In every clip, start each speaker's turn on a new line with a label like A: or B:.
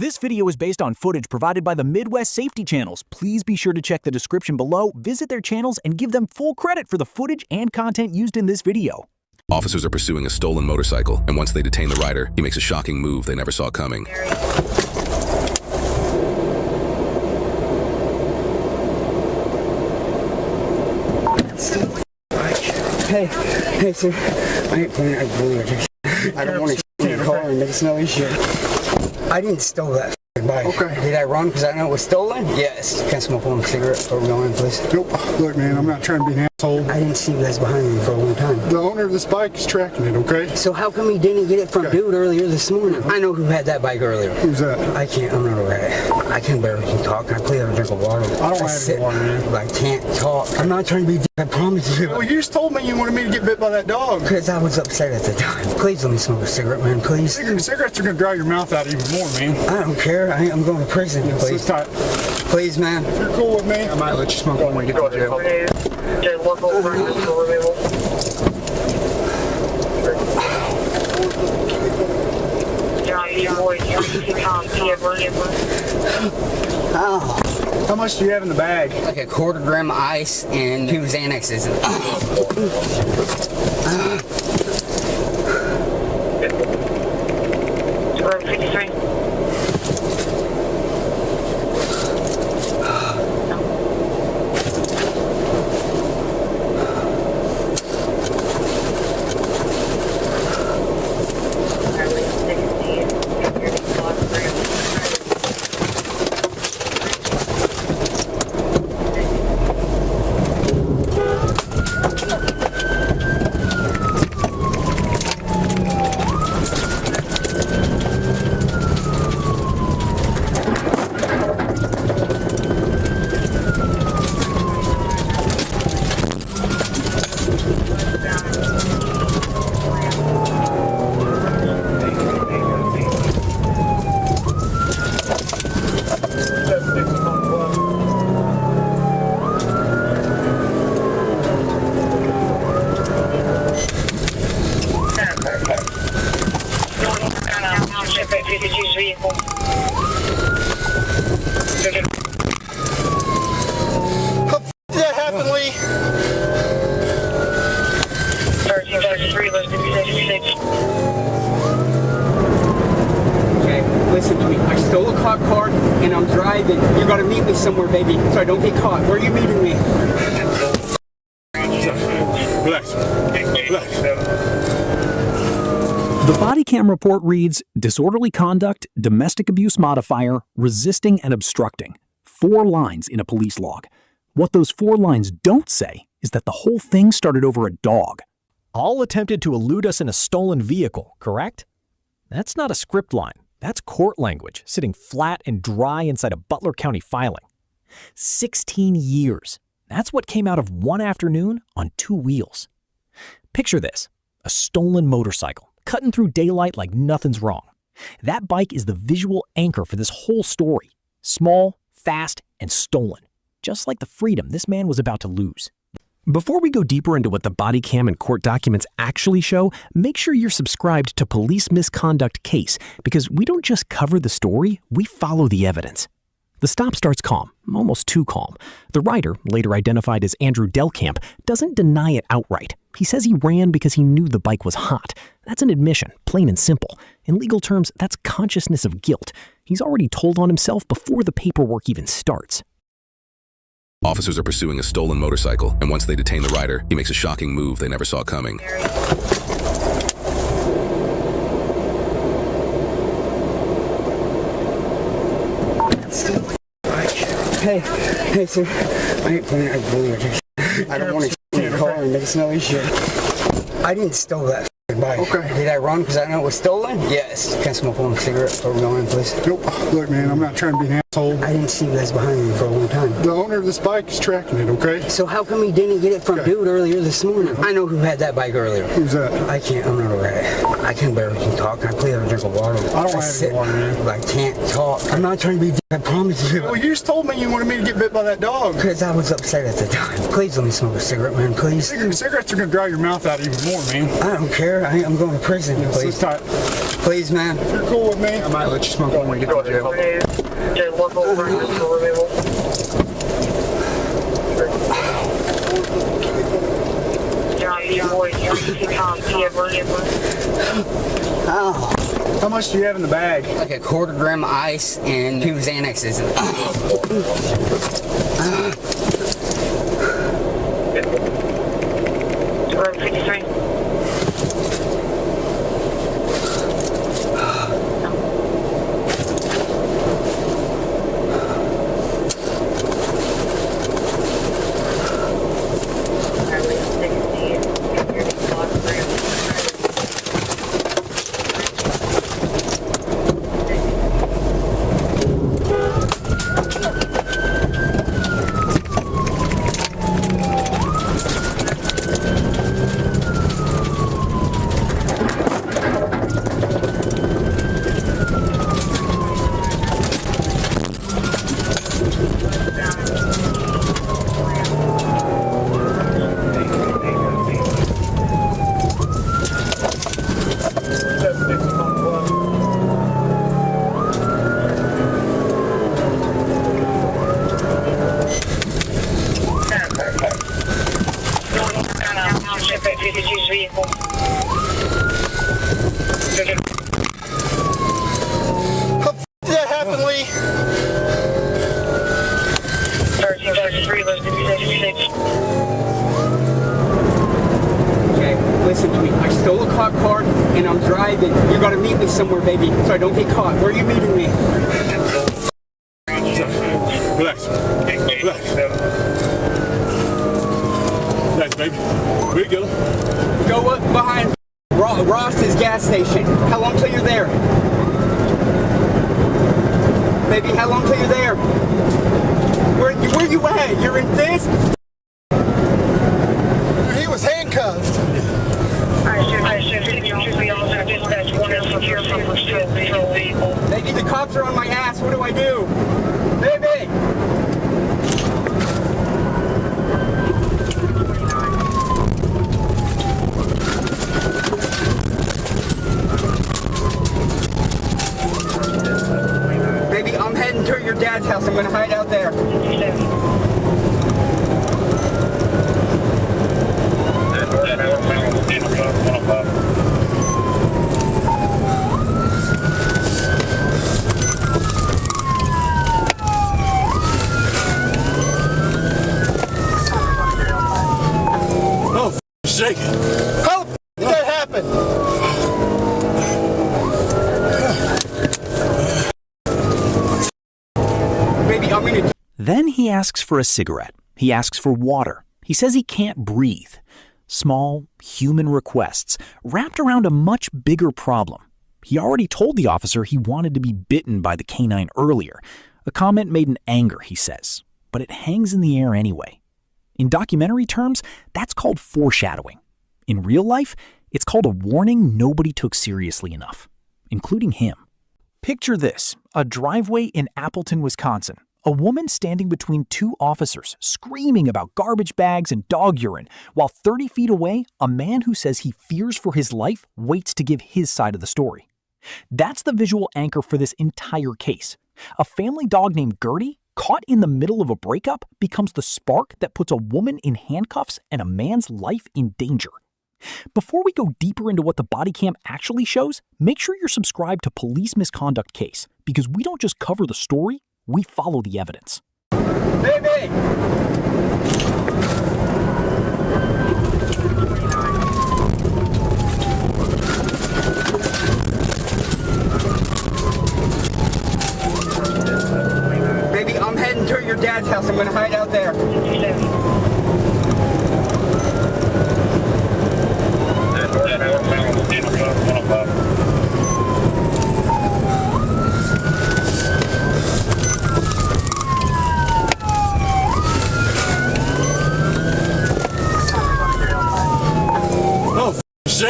A: This video is based on footage provided by the Midwest Safety Channels. Please be sure to check the description below, visit their channels, and give them full credit for the footage and content used in this video.
B: Officers are pursuing a stolen motorcycle, and once they detain the rider, he makes a shocking move they never saw coming.
C: Hey, sir. I ain't playing that bullet. I don't want to in your car and make it smell shit. I didn't steal that bike. Okay. Did I run because I know it was stolen? Yes. Can I smoke one cigarette before we go in, please?
D: Nope. Look, man, I'm not trying to be an asshole.
C: I didn't see you guys behind me for a long time.
D: The owner of this bike is tracking it, okay?
C: So how come he didn't get it from dude earlier this morning? I know who had that bike earlier.
D: Who's that?
C: I'm not alright. I can barely talk. I please have a drink of water.
D: I don't have any water, man.
C: I can't talk. I'm not trying to be I promise you.
D: Well, you just told me you wanted me to get bit by that dog.
C: Because I was upset at the time. Please let me smoke a cigarette, man, please.
D: Cigarettes are going to dry your mouth out even more, man.
C: I don't care. I'm going to prison, please. Please, man.
D: If you're cool with me, I might let you smoke one when you get to jail.
C: Oh.
D: How much do you have in the bag?
C: Like a quarter gram of ice and 2 Xanaxes. Listen to me. I stole a cop car and I'm driving. You gotta meet me somewhere, baby, so I don't get caught. Where are you meeting me?
D: Relax. Relax.
A: The body cam report reads, disorderly conduct, domestic abuse modifier, resisting and obstructing. 4 lines in a police log. What those 4 lines don't say is that the whole thing started over a dog.
E: All attempted to elude us in a stolen vehicle, correct? That's not a script line. That's court language, sitting flat and dry inside a Butler County filing. 16 years. That's what came out of one afternoon on 2 wheels. Picture this, a stolen motorcycle, cutting through daylight like nothing's wrong. That bike is the visual anchor for this whole story. Small, fast, and stolen. Just like the freedom this man was about to lose. Before we go deeper into what the body cam and court documents actually show, make sure you're subscribed to Police Misconduct Case, because we don't just cover the story, we follow the evidence. The stop starts calm, almost too calm. The rider, later identified as Andrew Delcamp, doesn't deny it outright. He says he ran because he knew the bike was hot. That's an admission, plain and simple. In legal terms, that's consciousness of guilt. He's already told on himself before the paperwork even starts.
B: Officers are pursuing a stolen motorcycle, and once they detain the rider, he makes a shocking move they never saw coming.
C: Hey, sir. I ain't playing that bullet. I don't want to in your car and make it smell shit. I didn't steal that bike. Okay. Did I run because I know it was stolen? Yes. Can I smoke one cigarette before we go in, please?
D: Nope. Look, man, I'm not trying to be an asshole.
C: I didn't see you guys behind me for a long time.
D: The owner of this bike is tracking it, okay?
C: So how come he didn't get it from dude earlier this morning? I know who had that bike earlier.
D: Who's that?
C: I'm not a rat. I can barely talk. I play a drink of water.
D: I don't have any water, man.
C: I can't talk. I'm not trying to be I promise you.
D: Well, you just told me you wanted me to get bit by that dog.
C: Because I was upset at the time. Please let me smoke a cigarette, man, please.
D: Cigarettes are going to dry your mouth out even more, man.
C: I don't care. I'm going to prison, please. Please, man.
D: If you're cool with me, I might let you smoke one when you get to jail.
C: Oh.
D: How much do you have in the bag?
C: Like a quarter gram of ice and 2 Xanaxes. Listen to me. I stole a clock car and I'm driving. You gotta meet me somewhere, baby, so I don't get caught. Where are you meeting me?
D: Relax. Relax. Relax, baby. Where you go?
C: Go up behind Ross's gas station. How long till you're there? Baby, how long till you're there? Where you at? You're in this?
D: He was handcuffed.
C: Baby, the cops are on my ass. What do I do? Baby! Baby, I'm heading to your dad's house. I'm gonna hide out there.
D: Oh, shake it. How did that happen?
C: Baby, I'm gonna...
A: Then he asks for a cigarette. He asks for water. He says he can't breathe. Small, human requests wrapped around a much bigger problem. He already told the officer he wanted to be bitten by the canine earlier, a comment made in anger, he says, but it hangs in the air anyway. In documentary terms, that's called foreshadowing. In real life, it's called a warning nobody took seriously enough, including him. Picture this, a driveway in Appleton, Wisconsin. A woman standing between 2 officers, screaming about garbage bags and dog urine, while 30 feet away, a man who says he fears for his life waits to give his side of the story. That's the visual anchor for this entire case. A family dog named Gertie, caught in the middle of a breakup, becomes the spark that puts a woman in handcuffs and a man's life in danger. Before we go deeper into what the body cam actually shows, make sure you're subscribed to Police Misconduct Case, because we don't just cover the story, we follow the evidence.
C: Baby! Baby, I'm heading to your dad's house. I'm gonna hide out there.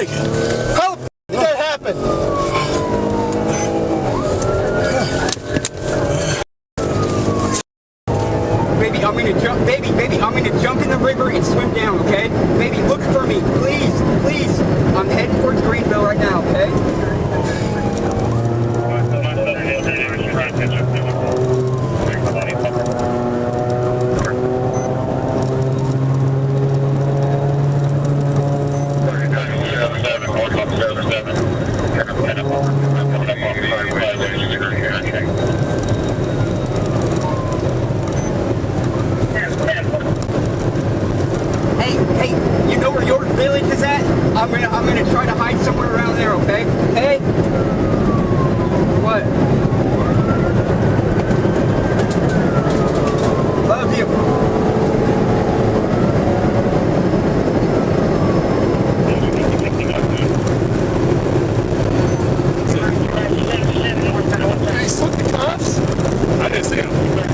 D: shaking. How the did that happen?
C: Baby, I'm gonna jump. Baby, I'm gonna jump in the river and swim down. Okay? Baby, look for me, please, please. I'm heading towards Greenville right now. Okay? Hey, you know where York Village is at? I'm gonna try to hide somewhere around there, okay? Hey? What? Love you.
D: He slipped the cuffs? I didn't see him.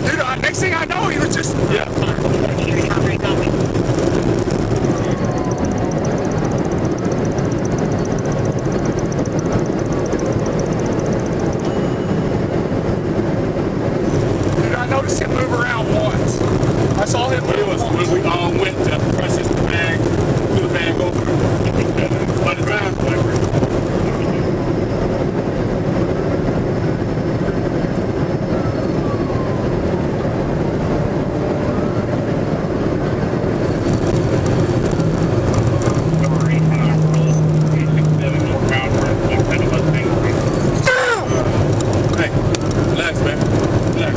D: Dude, next thing I know, he was just, yeah. I noticed him move around once. I saw him move when we all went to press his bag, do the bag over. Let it down. Hey, relax, man. Relax.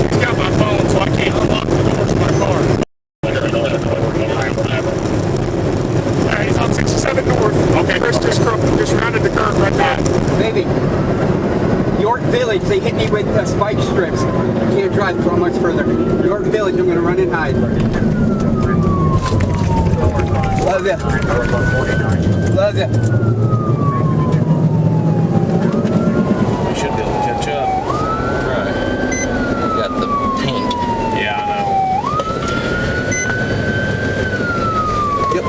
D: He's got my phone, so I can't unlock the doors of my car. Hey, he's on 67 North. Okay, Chris just rounded the curve right now.
C: Baby, York Village, they hit me with spike strips. I can't drive too much further. York Village, I'm gonna run and hide. Love you. Love you.
F: We should be able to catch up. Right. We got the paint.
D: Yeah, I know.
F: Yep.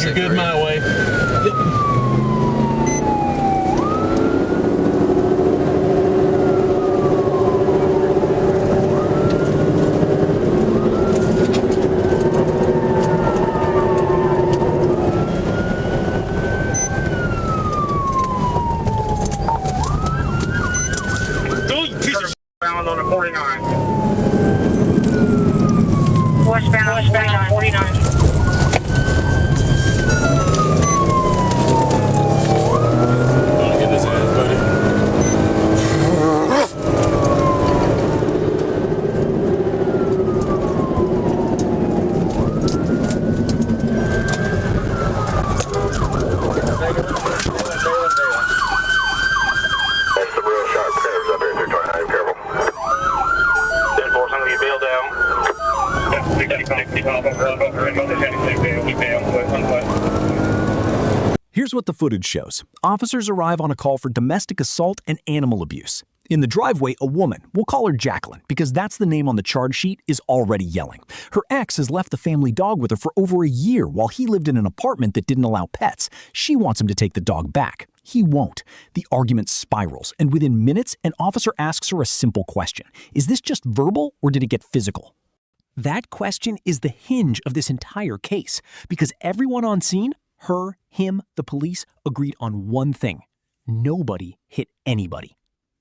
D: You're good my way.
F: Yep.
D: Bound on a 49.
G: Westbound on 49.
D: Don't get his ass, buddy.
H: That's the real sharp curves up here, 229, careful. 10-4, I'm gonna get bailed down.
A: Here's what the footage shows. Officers arrive on a call for domestic assault and animal abuse. In the driveway, a woman, we'll call her Jacqueline because that's the name on the charge sheet, is already yelling. Her ex has left the family dog with her for over a year while he lived in an apartment that didn't allow pets. She wants him to take the dog back. He won't. The argument spirals, and within minutes, an officer asks her a simple question. Is this just verbal or did it get physical? That question is the hinge of this entire case because everyone on scene, her, him, the police, agreed on one thing. Nobody hit anybody.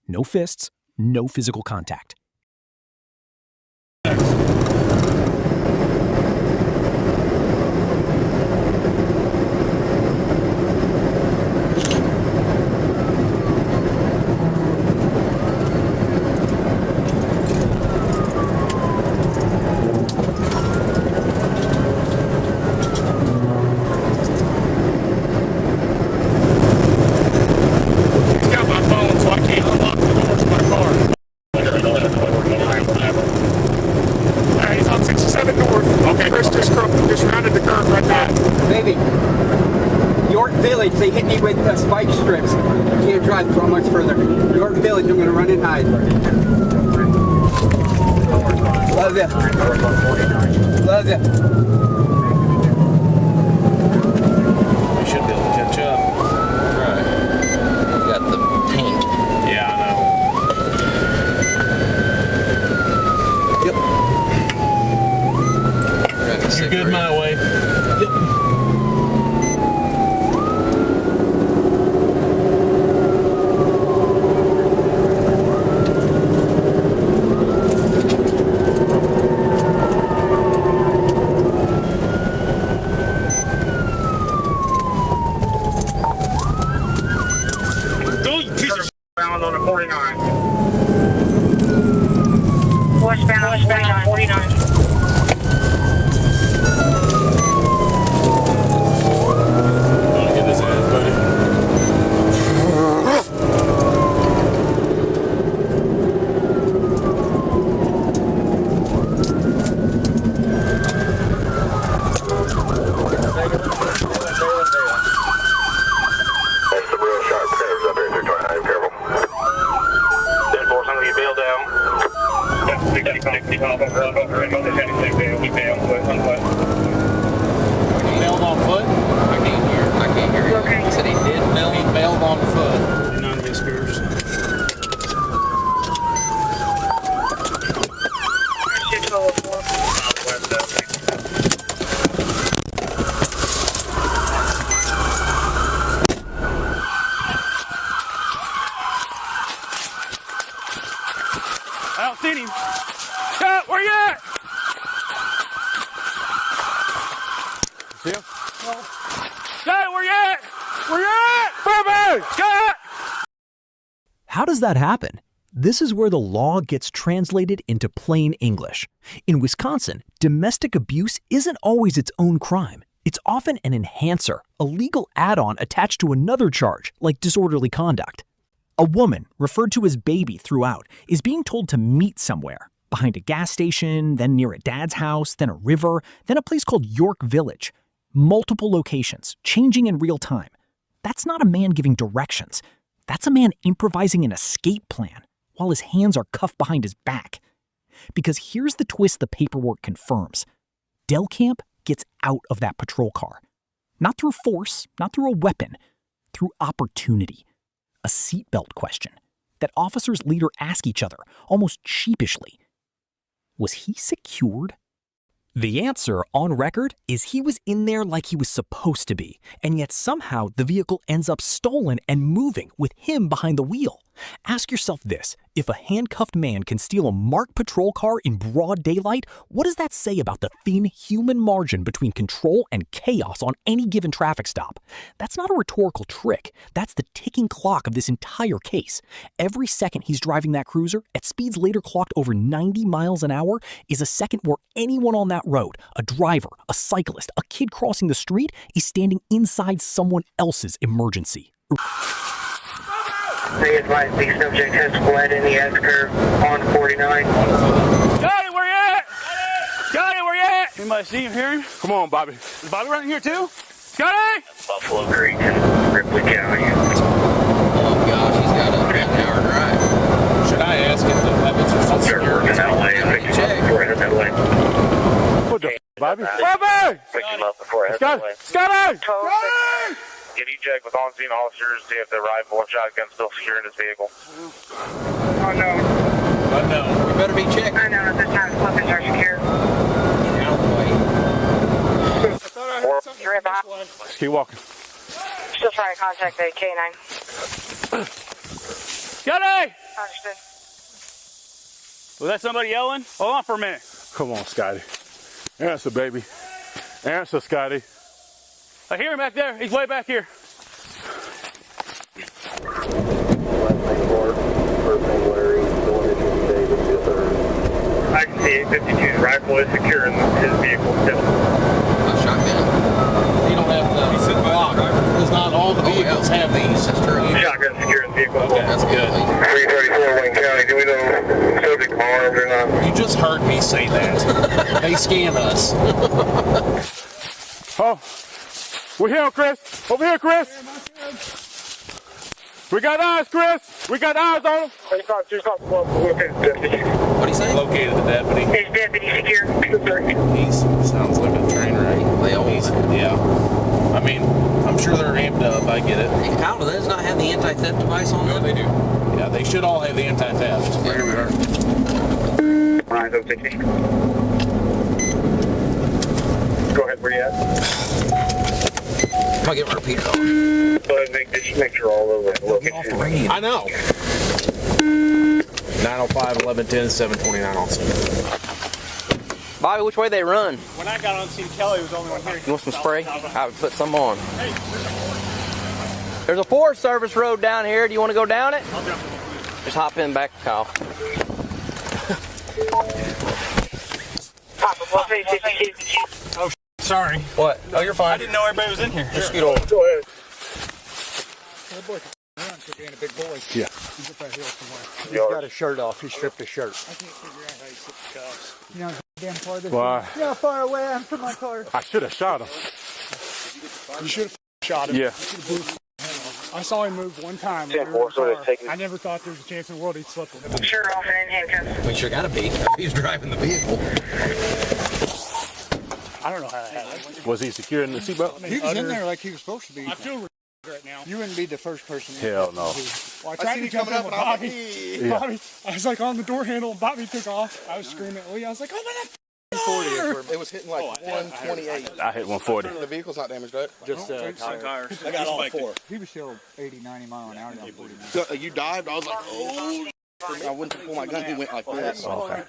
A: No fists, no physical contact.
D: He's got my phone, so I can't unlock the door.
C: ride. Love you. Love you.
F: We should be able to catch up. Right. You got the paint.
D: Yeah, I know.
F: Yep.
D: You good my way?
F: Yep.
H: Bound on the 49.
G: Westbound on 49.
D: Wanna get his ass, buddy?
H: There's some real sharp curves up here, 329. Careful. 10-4, some of you bail down.
D: Yeah, 60 pop over, we bail on foot.
F: Bailed on foot? I can't hear you.
G: Okay.
F: He said he did bailed on foot.
D: 49 big spears. I don't see him. Scott, where you at? See him? Scott, where you at? Where you at? Bobby! Scott!
E: How does that happen? This is where the law gets translated into plain English. In Wisconsin, domestic abuse isn't always its own crime. It's often an enhancer, a legal add-on attached to another charge, like disorderly conduct. A woman, referred to as baby throughout, is being told to meet somewhere. Behind a gas station, then near a dad's house, then a river, then a place called York Village. Multiple locations, changing in real time. That's not a man giving directions. That's a man improvising an escape plan while his hands are cuffed behind his back. Because here's the twist the paperwork confirms. Delcamp gets out of that patrol car. Not through force, not through a weapon, through opportunity. A seatbelt question that officers later ask each other, almost sheepishly. Was he secured? The answer, on record, is he was in there like he was supposed to be, and yet somehow the vehicle ends up stolen and moving with him behind the wheel. Ask yourself this: if a handcuffed man can steal a marked patrol car in broad daylight, what does that say about the thin human margin between control and chaos on any given traffic stop? That's not a rhetorical trick. That's the ticking clock of this entire case. Every second he's driving that cruiser, at speeds later clocked over 90 miles an hour, is a second where anyone on that road, a driver, a cyclist, a kid crossing the street, is standing inside someone else's emergency.
I: They advise the subject has fled in the S-curve on 49.
D: Scotty, where you at? Scotty, where you at? Anybody see him, hear him? Come on, Bobby. Is Bobby running here too? Scotty!
I: Buffalo Creek and Ripley County.
F: Oh gosh, he's got a 10-hour drive. Should I ask if the weapons are still
I: Sure,
F: secure?
I: working that way. Pick him up before I head that way.
D: What the Bobby? Bobby!
I: Pick him up before I head
D: Scotty!
I: that way.
D: Scotty!
H: Scotty! Can you check with on-scene officers, see if the rifle or shotgun's still secure in his vehicle?
G: Oh no.
F: But no, we better be checking.
G: I know, at this time the weapons are secure.
F: Out the way.
G: You're right behind.
D: Let's keep walking.
G: Still trying to contact the K9.
D: Scotty!
G: Understood.
D: Was that somebody yelling? Hold on for a minute. Come on, Scotty. Answer, baby. Answer, Scotty. I hear him back there. He's way back here.
H: I can see 852's rifle is secure in his vehicle still.
F: A shotgun. You don't have the lock. Because not all the vehicles have these. That's true.
H: Shotgun secure in his vehicle.
F: Okay, that's good.
H: 334 Wayne County, do we know subject armed or not?
F: You just heard me say that. They scan us.
D: Oh, we're here, Chris. Over here, Chris. We got eyes, Chris. We got eyes on him.
F: What do you say?
D: Located the deputy.
G: Is deputy secure?
F: He sounds like a train wreck. They all
D: Yeah. I mean, I'm sure they're amped up. I get it.
F: Hey, Kyle, does not have the anti-theft device on them?
D: They do. Yeah, they should all have the anti-theft.
F: Yeah, here we are.
H: Go ahead, where you at?
F: If I get my repeater on.
H: Go ahead, make sure all of the locations.
D: I know. 905, 1110, 729 also.
J: Bobby, which way they run?
D: When I got on scene, Kelly was the only one here.
J: You want some spray? I would put some on. There's a Forest Service road down here. Do you want to go down it?
D: I'll jump.
J: Just hop in back, Kyle.
D: Oh, sorry.
J: What? Oh, you're fine.
D: I didn't know everybody was in here.
J: Just scoot over.
H: Go ahead.
D: Yeah.
K: He's got his shirt off. He stripped his shirt.
C: I can't figure out how you sit the cuffs. You know, damn far this
D: Why?
C: You know how far away I am from my car.
D: I should have shot him.
K: You should have shot him.
D: Yeah.
K: I saw him move one time. I never thought there was a chance in the world he'd slip him.
G: Sure, off and in handcuffs.
F: We sure got to be. He's driving the vehicle.
K: I don't know how that happened.
D: Was he securing the seatbelt?
C: He was in there like he was supposed to be.
K: I feel right now.
C: You wouldn't be the first person.
D: Hell no.
K: Well, I tried to come up with Bobby. Bobby. I was like on the door handle and Bobby took off. I was screaming at Lee. I was like, oh my God.
L: 40 is where it was hitting like 128.
D: I hit 140.
L: The vehicle's not damaged, right?
K: Just
L: tires.
K: I got all four.
C: He was still 80, 90 mile an hour down 40 miles.
L: So, you dived, I was like, oh. I went to pull my gun, he went like this.
D: Okay.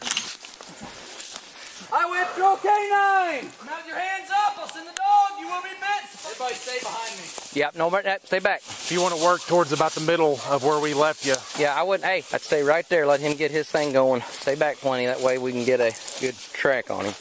J: I went through K9! Mount your hands up, I'll send the dog, you will be missed! Everybody stay behind me. Yep, no, stay back.
D: If you want to work towards about the middle of where we left you.
J: Yeah, I wouldn't, hey, I'd stay right there, let him get his thing going. Stay back plenty, that way we can get a good track on him.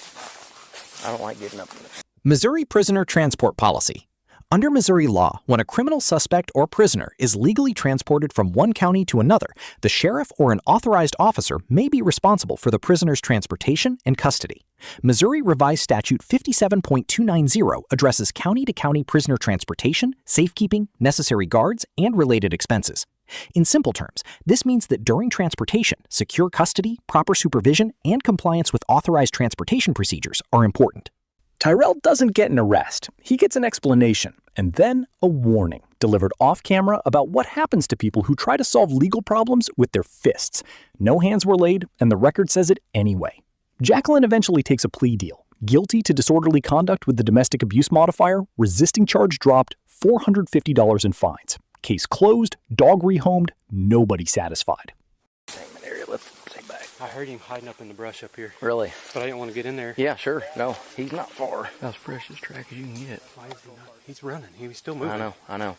J: I don't like getting up in this.
E: Missouri Prisoner Transport Policy. Under Missouri law, when a criminal suspect or prisoner is legally transported from one county to another, the sheriff or an authorized officer may be responsible for the prisoner's transportation and custody. Missouri Revised Statute 57.290 addresses county-to-county prisoner transportation, safekeeping, necessary guards, and related expenses. In simple terms, this means that during transportation, secure custody, proper supervision, and compliance with authorized transportation procedures are important. Tyrell doesn't get an arrest. He gets an explanation, and then a warning delivered off camera about what happens to people who try to solve legal problems with their fists. No hands were laid, and the record says it anyway. Jacqueline eventually takes a plea deal. Guilty to disorderly conduct with the domestic abuse modifier, resisting charge dropped, $450 in fines. Case closed, dog rehomed, nobody satisfied.
K: I heard him hiding up in the brush up here.
J: Really?
K: But I didn't want to get in there.
J: Yeah, sure. No, he's not far. That's fresh as track as you can get.
K: Why is he not? He's running. He's still moving.
J: I know. Hang on,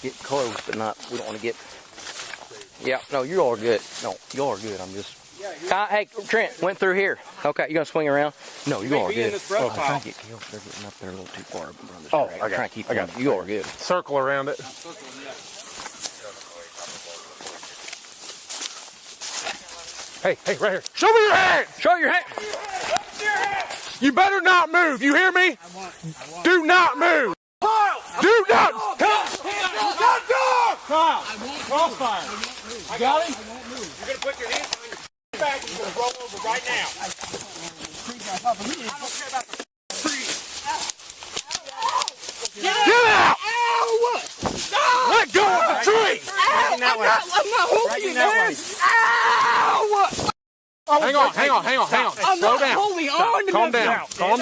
J: get close, but not, we don't want to get... Yeah, no, you all are good. No, you all are good. I'm just... Hey, Trent, went through here. Okay, you gonna swing around? No, you all are good. I'm trying to get killed. They're getting up there a little too far.
D: I got it.
J: You all are good.
D: Circle around it. Hey, right here. Show me your hand!
J: Show your hand!
D: You better not move. You hear me? Do not move. Do not.
K: Kyle! Crossfire!
D: I got him. You're going to put your hands behind your back and you're going to roll over right now. I don't care about the tree. Get out! Ow! Let go of the tree!
K: I'm not holding you, man!
D: Ow! Hang on.
K: I'm
D: Slow
K: not
D: down.
K: holding on to
D: Calm
K: nothing.
D: down. Calm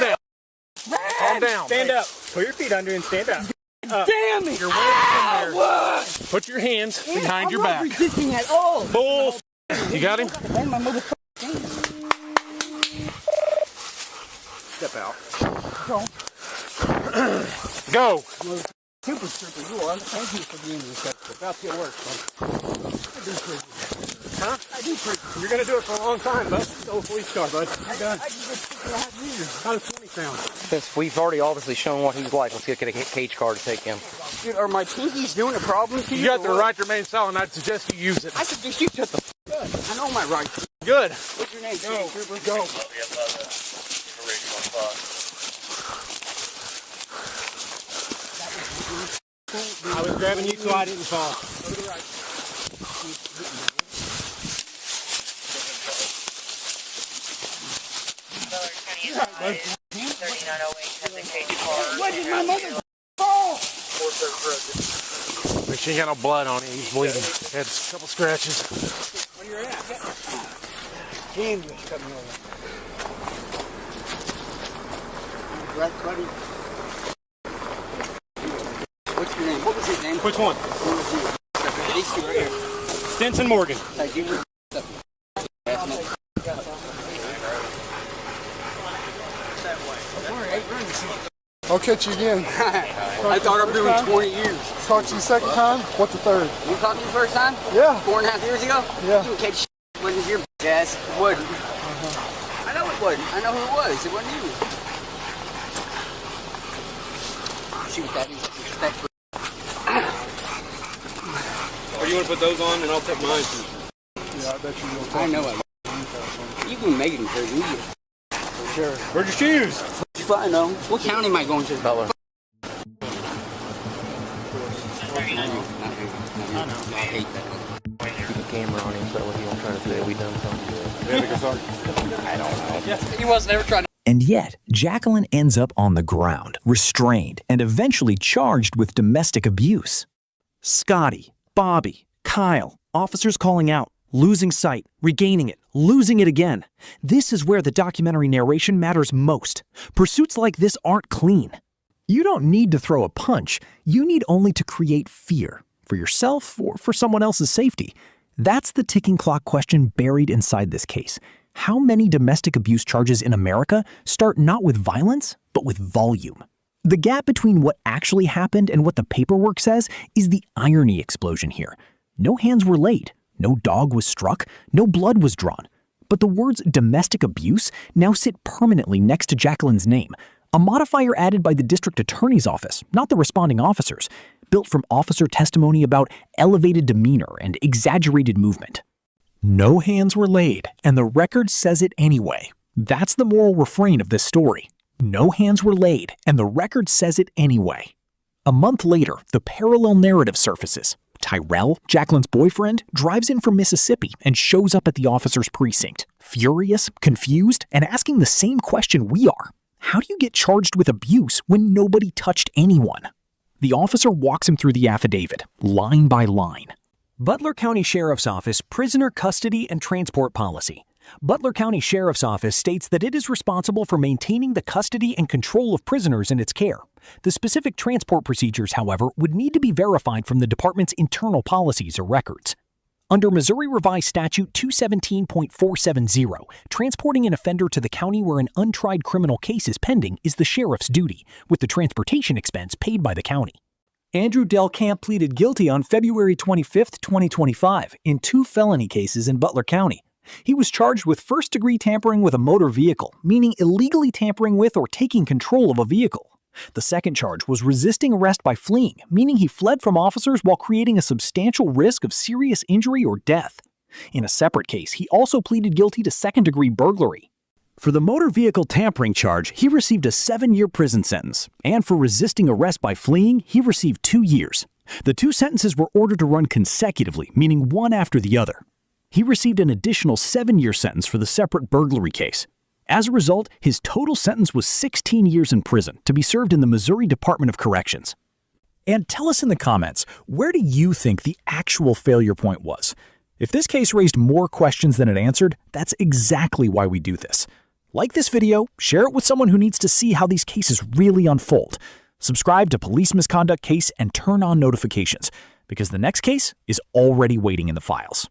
D: down.
K: Stand up. Put your feet under and stand up. Damn it!
D: You're waiting there. Put your hands behind your back.
C: I'm not resisting at all.
D: Bull. You got him?
L: Step out.
D: Go.
C: Super trooper, you are. Thank you for being receptive. About to get work, bud. I do pretty.
K: Huh?
C: I do pretty.
K: You're going to do it for a long time, bud. Old police car, bud.
C: I can get 6.5 years.
K: How does 20 sound?
J: Since we've already obviously shown what he's like, let's get a cage car to take him.
C: Dude, are my pinkies doing a problem to you?
D: You got the right to remain silent. I'd suggest you use it.
C: I suggest you shut the up. I know my rights.
D: Good.
C: What's your name?
D: Go.
C: Trooper?
D: Go.
M: grabbing you so I didn't fall.
K: What did my mother fall?
M: Make sure you got no blood on it. He's bleeding. Had a couple scratches.
K: Where you at? Hand was coming over.
C: Black buddy. What's your name? What was his name?
M: Which one?
C: These two right here.
M: Stinson Morgan.
K: I'll catch you again.
C: I thought I'm doing 20 years.
K: Talk to you second time? What's the third?
C: You talked to me first time?
K: Yeah.
C: 4.5 years ago?
K: Yeah.
C: You can catch shit. Wasn't your ass. It wasn't. I know it wasn't. I know who it was. It wasn't you. Shoot, that is respect.
M: Or you want to put those on and I'll take mine?
K: Yeah, I bet you will.
C: I know it. You can make it in prison.
K: For sure.
M: Where's your shoes?
C: I know. What county am I going to?
J: Butler.
C: I hate that.
J: Keep the camera on him so he don't try to say we done something good.
C: I don't know.
J: He wasn't ever trying to.
E: And yet, Jacqueline ends up on the ground, restrained, and eventually charged with domestic abuse. Scotty, Bobby, Kyle, officers calling out, losing sight, regaining it, losing it again. This is where the documentary narration matters most. Pursuits like this aren't clean. You don't need to throw a punch. You need only to create fear, for yourself or for someone else's safety. That's the ticking clock question buried inside this case. How many domestic abuse charges in America start not with violence, but with volume? The gap between what actually happened and what the paperwork says is the irony explosion here. No hands were laid. No dog was struck, no blood was drawn. But the words domestic abuse now sit permanently next to Jacqueline's name, a modifier added by the district attorney's office, not the responding officers, built from officer testimony about elevated demeanor and exaggerated movement. No hands were laid, and the record says it anyway. That's the moral refrain of this story. No hands were laid, and the record says it anyway. A month later, the parallel narrative surfaces. Tyrell, Jacqueline's boyfriend, drives in from Mississippi and shows up at the officer's precinct, furious, confused, and asking the same question we are. How do you get charged with abuse when nobody touched anyone? The officer walks him through the affidavit, line by line. Butler County Sheriff's Office Prisoner Custody and Transport Policy. Butler County Sheriff's Office states that it is responsible for maintaining the custody and control of prisoners in its care. The specific transport procedures, however, would need to be verified from the department's internal policies or records. Under Missouri Revised Statute 217.470, transporting an offender to the county where an untried criminal case is pending is the sheriff's duty, with the transportation expense paid by the county. Andrew Delcamp pleaded guilty on February 25, 2025, in 2 felony cases in Butler County. He was charged with first-degree tampering with a motor vehicle, meaning illegally tampering with or taking control of a vehicle. The second charge was resisting arrest by fleeing, meaning he fled from officers while creating a substantial risk of serious injury or death. In a separate case, he also pleaded guilty to second-degree burglary. For the motor vehicle tampering charge, he received a 7-year prison sentence, and for resisting arrest by fleeing, he received 2 years. The 2 sentences were ordered to run consecutively, meaning one after the other. He received an additional 7-year sentence for the separate burglary case. As a result, his total sentence was 16 years in prison to be served in the Missouri Department of Corrections. And tell us in the comments, where do you think the actual failure point was? If this case raised more questions than it answered, that's exactly why we do this. Like this video, share it with someone who needs to see how these cases really unfold. Subscribe to Police Misconduct Case and turn on notifications, because the next case is already waiting in the files.